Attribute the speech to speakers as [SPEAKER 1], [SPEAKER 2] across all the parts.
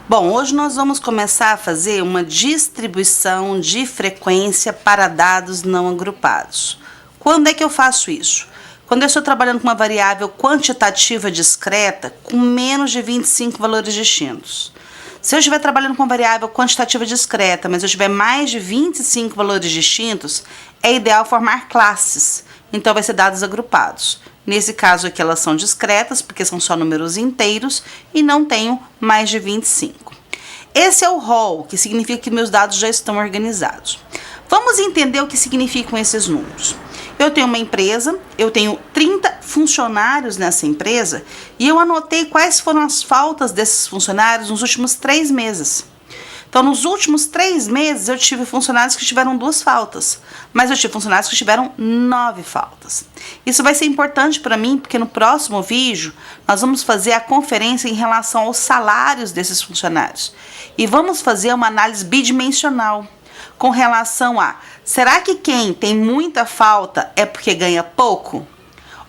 [SPEAKER 1] Bom, hoje nós vamos começar a fazer uma distribuição de frequência para dados não agrupados. Quando é que eu faço isso? Quando eu estou trabalhando com uma variável quantitativa discreta com menos de 25 valores distintos. Se eu estiver trabalhando com uma variável quantitativa discreta, mas eu tiver mais de 25 valores distintos, é ideal formar classes. Então vai ser dados agrupados. Nesse caso aqui elas são discretas, porque são só números inteiros e não tenho mais de 25. Esse é o rol, que significa que meus dados já estão organizados. Vamos entender o que significam esses números. Eu tenho uma empresa, eu tenho 30 funcionários nessa empresa e eu anotei quais foram as faltas desses funcionários nos últimos 3 meses. Então, nos últimos 3 meses, eu tive funcionários que tiveram 2 faltas, mas eu tive funcionários que tiveram 9 faltas. Isso vai ser importante para mim, porque no próximo vídeo, nós vamos fazer a conferência em relação aos salários desses funcionários. E vamos fazer uma análise bidimensional, com relação a, será que quem tem muita falta é porque ganha pouco?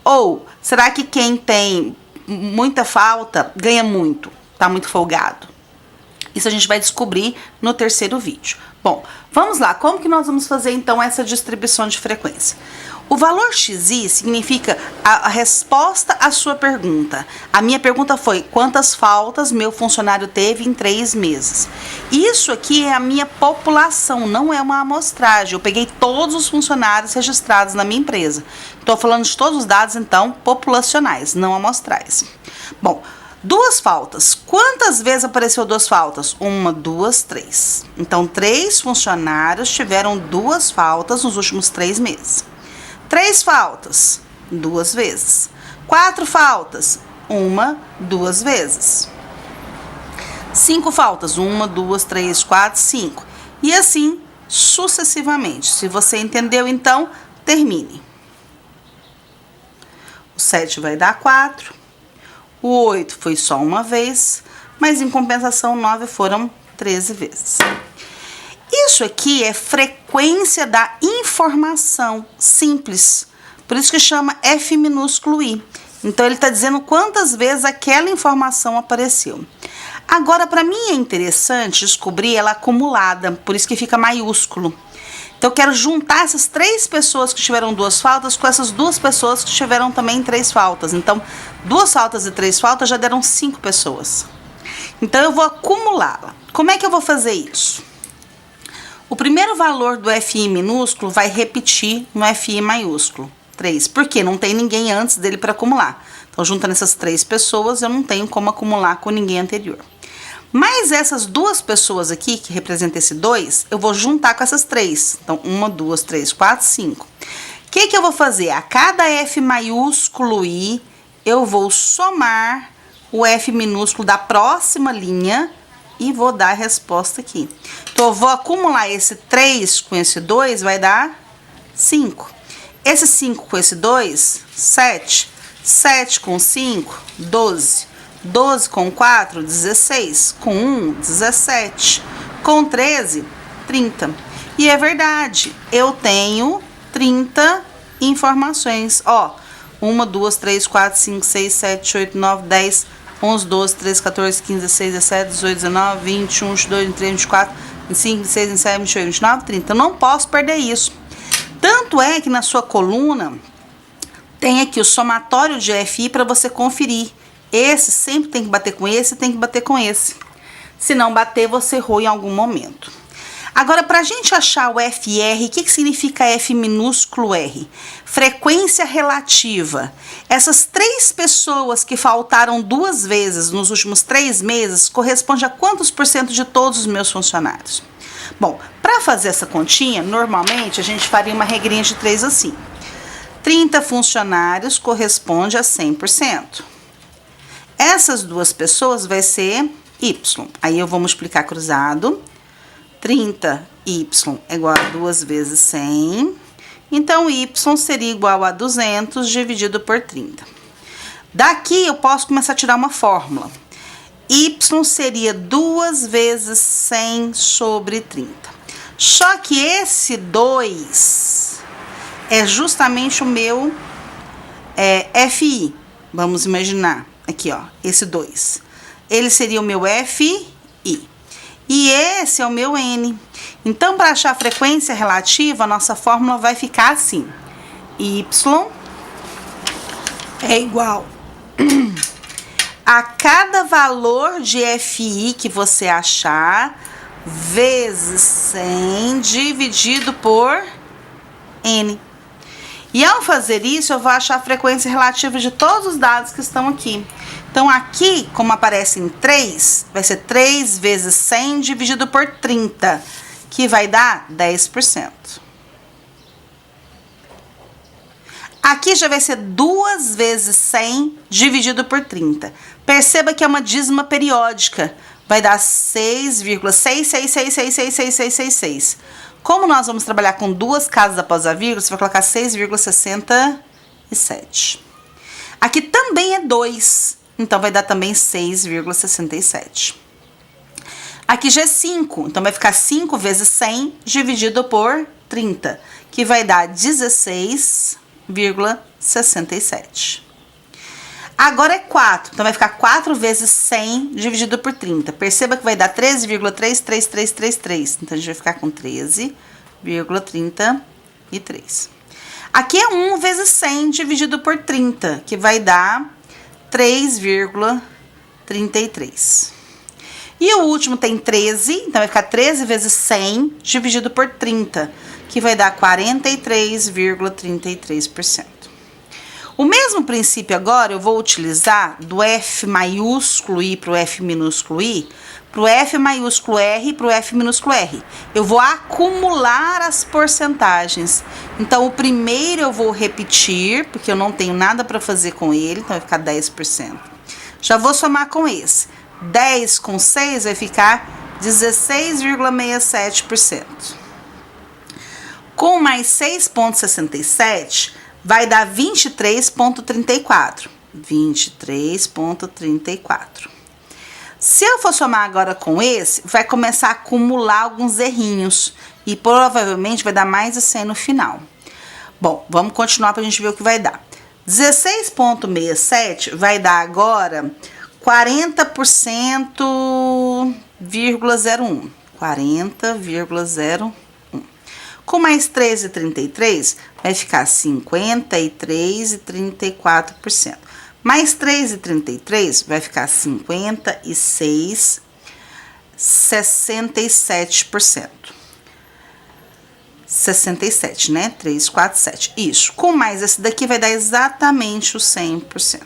[SPEAKER 1] Ou, será que quem tem muita falta ganha muito, está muito folgado? Isso a gente vai descobrir no terceiro vídeo. Bom, vamos lá. Como que nós vamos fazer, então, essa distribuição de frequência? O valor XI significa a resposta à sua pergunta. A minha pergunta foi, quantas faltas meu funcionário teve em 3 meses? Isso aqui é a minha população, não é uma amostragem. Eu peguei todos os funcionários registrados na minha empresa. Estou falando de todos os dados, então, populacionais, não amostrais. Bom, 2 faltas. Quantas vezes apareceu 2 faltas? 1, 2, 3. Então, 3 funcionários tiveram 2 faltas nos últimos 3 meses. 3 faltas, 2 vezes. 4 faltas, 1, 2 vezes. 5 faltas, 1, 2, 3, 4, 5. E assim sucessivamente. Se você entendeu, então, termine. O 7 vai dar 4. O 8 foi só uma vez, mas em compensação 9 foram 13 vezes. Isso aqui é frequência da informação simples, por isso que chama F minúsculo I. Então ele está dizendo quantas vezes aquela informação apareceu. Agora, para mim é interessante descobrir ela acumulada, por isso que fica maiúsculo. Então eu quero juntar essas 3 pessoas que tiveram 2 faltas com essas 2 pessoas que tiveram também 3 faltas. Então, 2 faltas e 3 faltas já deram 5 pessoas. Então eu vou acumulá-la. Como é que eu vou fazer isso? O primeiro valor do FI minúsculo vai repetir no FI maiúsculo, 3. Porque não tem ninguém antes dele para acumular. Então, juntando essas 3 pessoas, eu não tenho como acumular com ninguém anterior. Mas essas 2 pessoas aqui, que representam esse 2, eu vou juntar com essas 3. Então, 1, 2, 3, 4, 5. O que eu vou fazer? A cada F maiúsculo I, eu vou somar o F minúsculo da próxima linha e vou dar a resposta aqui. Então, eu vou acumular esse 3 com esse 2, vai dar 5. Esse 5 com esse 2, 7. 7 com 5, 12. 12 com 4, 16. Com 1, 17. Com 13, 30. E é verdade, eu tenho 30 informações. Ó, 1, 2, 3, 4, 5, 6, 7, 8, 9, 10, 11, 12, 13, 14, 15, 16, 17, 18, 19, 20, 21, 22, 23, 24, 25, 26, 27, 28, 29, 30. Eu não posso perder isso. Tanto é que na sua coluna tem aqui o somatório de FI para você conferir. Esse sempre tem que bater com esse, tem que bater com esse. Se não bater, você errou em algum momento. Agora, para a gente achar o FR, o que significa F minúsculo R? Frequência relativa. Essas 3 pessoas que faltaram 2 vezes nos últimos 3 meses corresponde a quantos por cento de todos os meus funcionários? Bom, para fazer essa continha, normalmente a gente faria uma regrinha de 3 assim. 30 funcionários corresponde a 100%. Essas 2 pessoas vai ser Y. Aí eu vou multiplicar cruzado. 30Y é igual a 2 vezes 100. Então, Y seria igual a 200 dividido por 30. Daqui eu posso começar a tirar uma fórmula. Y seria 2 vezes 100 sobre 30. Só que esse 2 é justamente o meu FI. Vamos imaginar. Aqui, ó, esse 2. Ele seria o meu FI. FI. E esse é o meu N. Então, para achar a frequência relativa, a nossa fórmula vai ficar assim. Y é igual a cada valor de FI que você achar, vezes 100 dividido por N. E ao fazer isso, eu vou achar a frequência relativa de todos os dados que estão aqui. Então, aqui, como aparece em 3, vai ser 3 vezes 100 dividido por 30, que vai dar 10%. Aqui já vai ser 2 vezes 100 dividido por 30. Perceba que é uma dízima periódica. Vai dar 6,666666666. Como nós vamos trabalhar com duas casas após a vírgula, você vai colocar 6,67. Aqui também é 2, então vai dar também 6,67. Aqui já é 5, então vai ficar 5 vezes 100 dividido por 30, que vai dar 16,67. Agora é 4, então vai ficar 4 vezes 100 dividido por 30. Perceba que vai dar 13,33333. Então a gente vai ficar com 13,33. Aqui é 1 vezes 100 dividido por 30, que vai dar 3,33. E o último tem 13, então vai ficar 13 vezes 100 dividido por 30, que vai dar 43,33%. O mesmo princípio agora eu vou utilizar do F maiúsculo I para o F minúsculo I, para o F maiúsculo R e para o F minúsculo R. Eu vou acumular as porcentagens. Então, o primeiro eu vou repetir, porque eu não tenho nada para fazer com ele, então vai ficar 10%. Já vou somar com esse. 10 com 6 vai ficar 16,67%. Com mais 6,67, vai dar 23,34. 23,34. Se eu for somar agora com esse, vai começar a acumular alguns errinhos. E provavelmente vai dar mais de 100 no final. Bom, vamos continuar para a gente ver o que vai dar. 16,67 vai dar agora 40,01. 40,01. Com mais 13,33, vai ficar 53,34%. Mais 3,33 vai ficar 56,67%. 67, né? 347. Isso. Com mais esse daqui vai dar exatamente o 100%.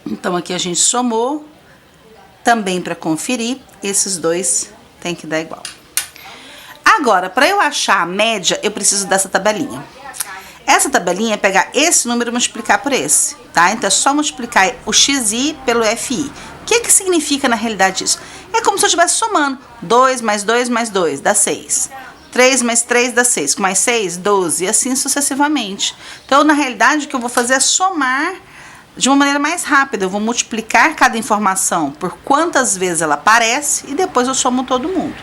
[SPEAKER 1] Então, aqui a gente somou. Também para conferir, esses dois tem que dar igual. Agora, para eu achar a média, eu preciso dessa tabelinha. Essa tabelinha é pegar esse número e multiplicar por esse, tá? Então, é só multiplicar o XI pelo FI. O que significa, na realidade, isso? É como se eu estivesse somando. 2 mais 2 mais 2 dá 6. 3 mais 3 dá 6. Com mais 6, 12. E assim sucessivamente. Então, na realidade, o que eu vou fazer é somar de uma maneira mais rápida. Eu vou multiplicar cada informação por quantas vezes ela aparece e depois eu somo todo mundo.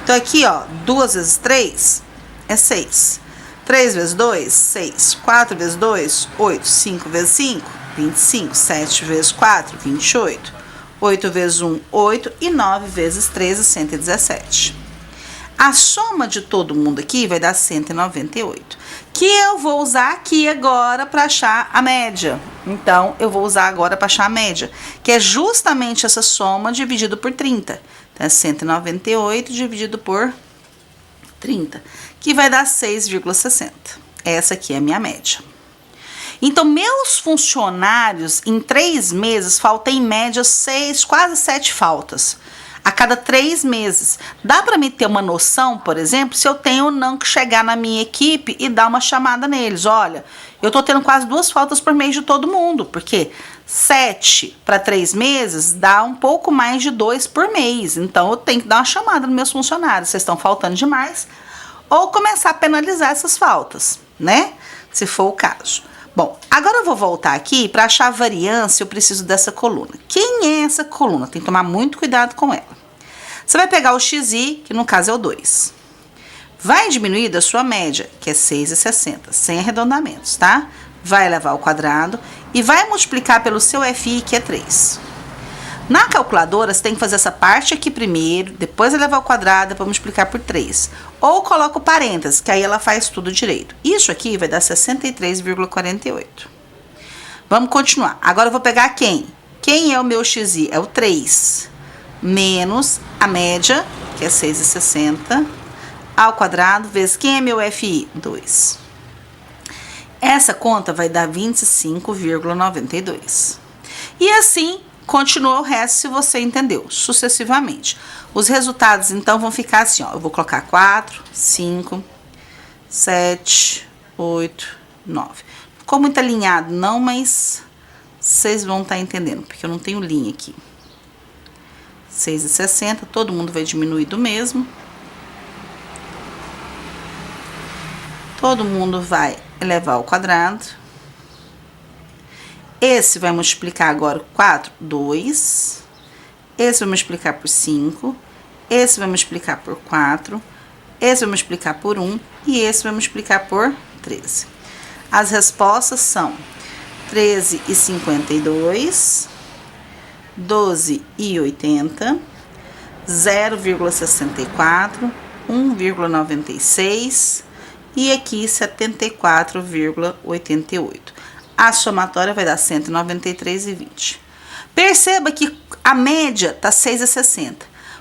[SPEAKER 1] Então, aqui, ó, 2 vezes 3 é 6. 3 vezes 2, 6. 4 vezes 2, 8. 5 vezes 5, 25. 7 vezes 4, 28. 8 vezes 1, 8. E 9 vezes 13, 117. A soma de todo mundo aqui vai dar 198. Que eu vou usar aqui agora para achar a média. Então, eu vou usar agora para achar a média. Que é justamente essa soma dividido por 30. Então, é 198 dividido por 30, que vai dar 6,60. Essa aqui é a minha média. Então, meus funcionários, em 3 meses, faltam em média 6, quase 7 faltas. A cada 3 meses. Dá para me ter uma noção, por exemplo, se eu tenho ou não que chegar na minha equipe e dar uma chamada neles. Olha, eu tô tendo quase 2 faltas por mês de todo mundo, porque 7 para 3 meses dá um pouco mais de 2 por mês. Então, eu tenho que dar uma chamada nos meus funcionários. Vocês estão faltando demais. Ou começar a penalizar essas faltas, né? Se for o caso. Bom, agora eu vou voltar aqui para achar a variância, eu preciso dessa coluna. Quem é essa coluna? Tem que tomar muito cuidado com ela. Você vai pegar o XI, que no caso é o 2. Vai diminuir da sua média, que é 6,60, sem arredondamentos, tá? Vai elevar ao quadrado e vai multiplicar pelo seu FI, que é 3. Na calculadora, você tem que fazer essa parte aqui primeiro, depois elevar ao quadrado, depois multiplicar por 3. Ou coloca o parênteses, que aí ela faz tudo direito. Isso aqui vai dar 63,48. Vamos continuar. Agora eu vou pegar quem? Quem é o meu xi? É o 3. Menos a média, que é 6,60, ao quadrado, vezes quem é meu fi? 2. Essa conta vai dar 25,92. E assim, continua o resto se você entendeu, sucessivamente. Os resultados, então, vão ficar assim, ó. Eu vou colocar 4, 5, 7, 8, 9. Ficou muito alinhado, não, mas vocês vão estar entendendo, porque eu não tenho linha aqui. 6,60, todo mundo vai diminuir do mesmo. Todo mundo vai elevar ao quadrado. Esse vai multiplicar agora 4, 2. Esse vai multiplicar por 5. Esse vai multiplicar por 4. Esse vai multiplicar por 1. E esse vai multiplicar por 13. As respostas são 13,52, 12,80, 0,64, 1,96 e aqui 74,88. A somatória vai dar 193,20. Perceba que a média tá 6,60.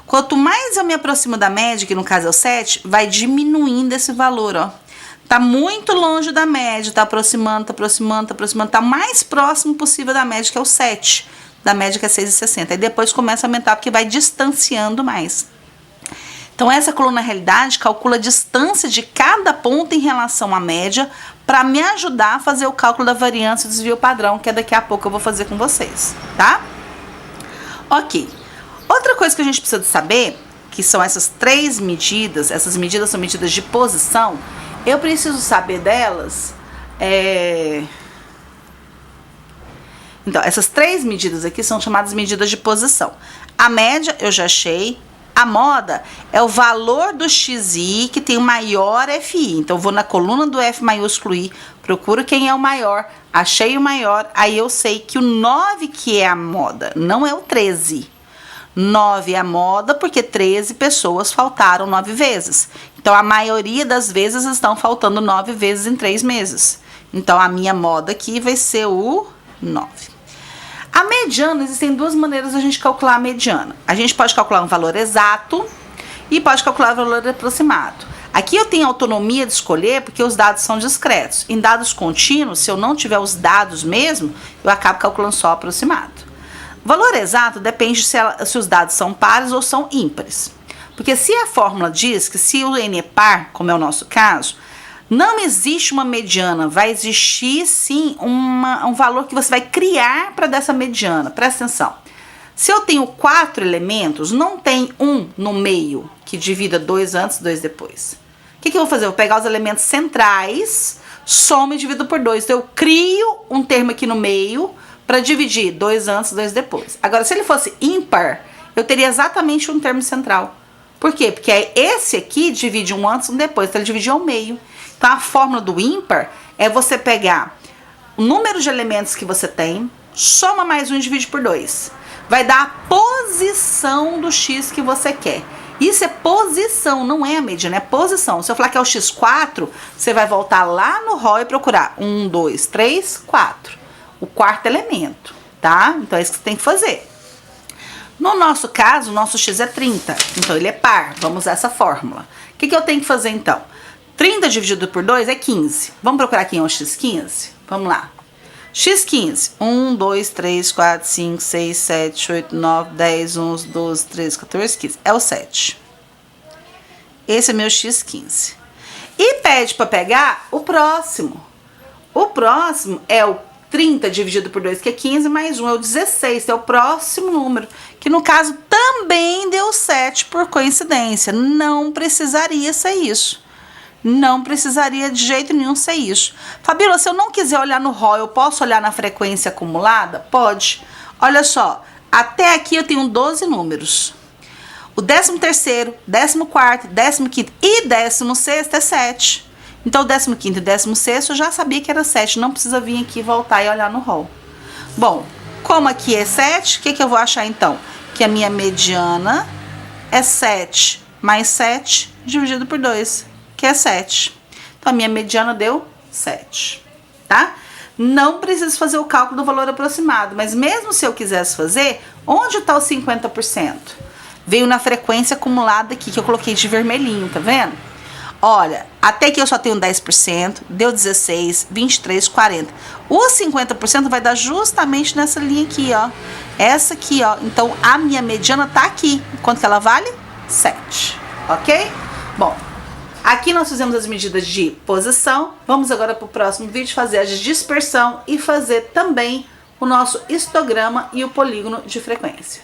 [SPEAKER 1] Quanto mais eu me aproximo da média, que no caso é o 7, vai diminuindo esse valor, ó. Tá muito longe da média, tá aproximando, tá mais próximo possível da média, que é o 7. Da média, que é 6,60. Aí depois começa a aumentar, porque vai distanciando mais. Então, essa coluna realidade calcula a distância de cada ponto em relação à média para me ajudar a fazer o cálculo da variância do desvio padrão, que daqui a pouco eu vou fazer com vocês, tá? Ok. Outra coisa que a gente precisa de saber, que são essas 3 medidas, essas medidas são medidas de posição, eu preciso saber delas, Então, essas 3 medidas aqui são chamadas medidas de posição. A média eu já achei. A moda é o valor do xi que tem o maior fi. Então, eu vou na coluna do F maiúsculo I, procuro quem é o maior, achei o maior, aí eu sei que o 9 que é a moda, não é o 13. 9 é a moda porque 13 pessoas faltaram 9 vezes. Então, a maioria das vezes estão faltando 9 vezes em 3 meses. Então, a minha moda aqui vai ser o 9. A mediana, existem 2 maneiras de a gente calcular a mediana. A gente pode calcular um valor exato e pode calcular um valor aproximado. Aqui eu tenho autonomia de escolher porque os dados são discretos. Em dados contínuos, se eu não tiver os dados mesmo, eu acabo calculando só aproximado. O valor exato depende se os dados são pares ou são ímpares. Porque se a fórmula diz que se o n é par, como é o nosso caso, não existe uma mediana, vai existir sim um valor que você vai criar para dessa mediana. Presta atenção. Se eu tenho 4 elementos, não tem um no meio que divida 2 antes e 2 depois. O que eu vou fazer? Eu vou pegar os elementos centrais, somo e divido por 2. Então eu crio um termo aqui no meio para dividir 2 antes e 2 depois. Agora, se ele fosse ímpar, eu teria exatamente um termo central. Por quê? Porque esse aqui divide um antes e um depois, então ele divide ao meio. Então, a fórmula do ímpar é você pegar o número de elementos que você tem, soma mais um e divide por 2. Vai dar a posição do x que você quer. Isso é posição, não é a mediana, é posição. Se eu falar que é o x4, você vai voltar lá no rol e procurar 1, 2, 3, 4. O 4º elemento, tá? Então, é isso que você tem que fazer. No nosso caso, o nosso x é 30, então ele é par. Vamos usar essa fórmula. O que eu tenho que fazer, então? 30 dividido por 2 é 15. Vamos procurar quem é o x15? Vamos lá. x15. 1, 2, 3, 4, 5, 6, 7, 8, 9, 10, 11, 12, 13, 14, 15. É o 7. Esse é meu x15. E pede para pegar o próximo. O próximo é o 30 dividido por 2, que é 15, mais 1 é o 16, é o próximo número, que no caso também deu 7 por coincidência. Não precisaria ser isso. Não precisaria de jeito nenhum ser isso. Fabíola, se eu não quiser olhar no rol, eu posso olhar na frequência acumulada? Pode. Olha só, até aqui eu tenho 12 números. O 13º, 14º, 15º e 16º é 7. Então, o 15º e 16º eu já sabia que era 7. Não precisa vir aqui voltar e olhar no rol. Bom, Como aqui é 7, o que eu vou achar então? Que a minha mediana é 7 mais 7 dividido por 2, que é 7. Então, a minha mediana deu 7, tá? Não preciso fazer o cálculo do valor aproximado, mas mesmo se eu quisesse fazer, onde está o 50%? Veio na frequência acumulada aqui, que eu coloquei de vermelhinho, tá vendo? Olha, até que eu só tenho 10%, deu 16, 23, 40. O 50% vai dar justamente nessa linha aqui, ó. Essa aqui, ó. Então, a minha mediana tá aqui. Quanto que ela vale? 7, ok? Bom, aqui nós fizemos as medidas de posição. Vamos agora para o próximo vídeo fazer as de dispersão e fazer também o nosso histograma e o polígono de frequência.